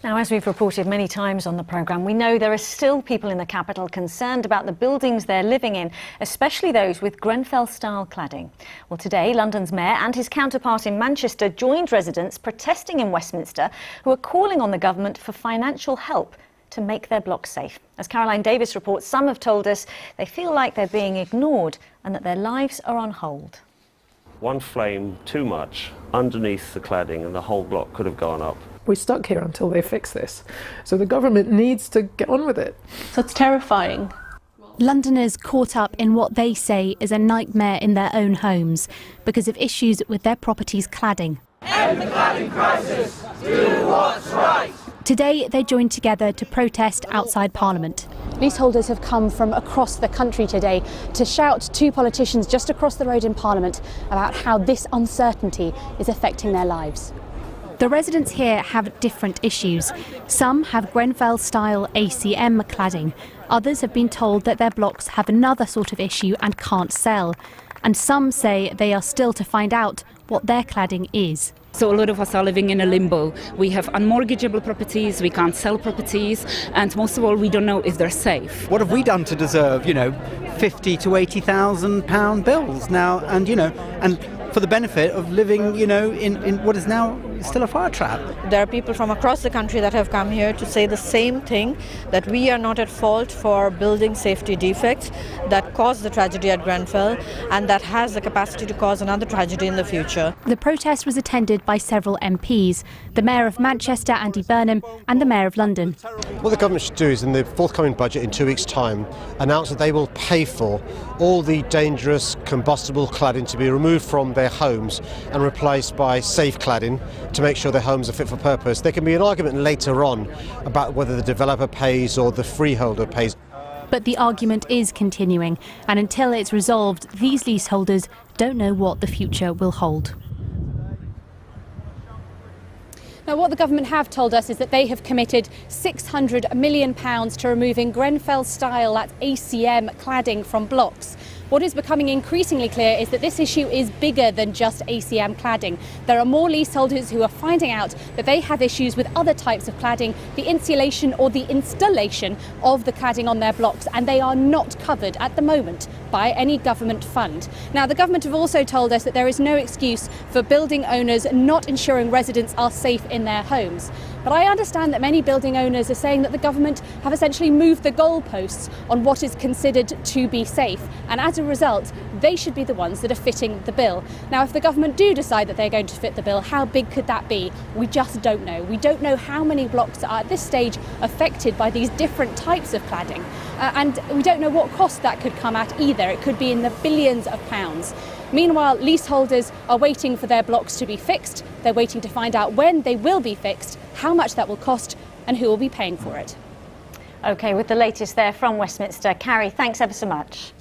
Now, as we've reported many times on the programme, we know there are still people in the capital concerned about the buildings they're living in, especially those with Grenfell-style cladding. Well, today, London's mayor and his counterpart in Manchester joined residents protesting in Westminster who are calling on the government for financial help to make their blocks safe. As Caroline Davis reports, some have told us they feel like they're being ignored and that their lives are on hold. One flame too much underneath the cladding and the whole block could have gone up. We're stuck here until they fix this. So the government needs to get on with it. So it's terrifying. Londoners caught up in what they say is a nightmare in their own homes because of issues with their property's cladding. End the cladding crisis. Do what's right. Today they joined together to protest outside Parliament. Leaseholders have come from across the country today to shout to politicians just across the road in Parliament about how this uncertainty is affecting their lives. The residents here have different issues. Some have Grenfell-style ACM cladding. Others have been told that their blocks have another sort of issue and can't sell. And some say they are still to find out what their cladding is. So a lot of us are living in a limbo. We have unmortgageable properties, we can't sell properties, and most of all, we don't know if they're safe. What have we done to deserve, £50,000 to £80,000 bills now, and for the benefit of living, in what is now still a fire trap? There are people from across the country that have come here to say the same thing, that we are not at fault for building safety defects that caused the tragedy at Grenfell and that has the capacity to cause another tragedy in the future. The protest was attended by several MPs, the Mayor of Manchester, Andy Burnham, and the Mayor of London. What the government should do is, in the forthcoming budget in 2 weeks' time, announce that they will pay for all the dangerous combustible cladding to be removed from their homes and replaced by safe cladding to make sure their homes are fit for purpose. There can be an argument later on about whether the developer pays or the freeholder pays. But the argument is continuing, and until it's resolved, these leaseholders don't know what the future will hold. Now, what the government have told us is that they have committed £600 million to removing Grenfell-style, that's ACM cladding, from blocks. What is becoming increasingly clear is that this issue is bigger than just ACM cladding. There are more leaseholders who are finding out that they have issues with other types of cladding, the insulation or the installation of the cladding on their blocks, and they are not covered at the moment by any government fund. Now, the government have also told us that there is no excuse for building owners not ensuring residents are safe in their homes. But I understand that many building owners are saying that the government have essentially moved the goalposts on what is considered to be safe, and as a result, they should be the ones that are fitting the bill. Now, if the government do decide that they're going to fit the bill, how big could that be? We just don't know. We don't know how many blocks are at this stage affected by these different types of cladding, and we don't know what cost that could come at either. It could be in the billions of pounds. Meanwhile, leaseholders are waiting for their blocks to be fixed. They're waiting to find out when they will be fixed, how much that will cost, and who will be paying for it. OK, with the latest there from Westminster. Carrie, thanks ever so much.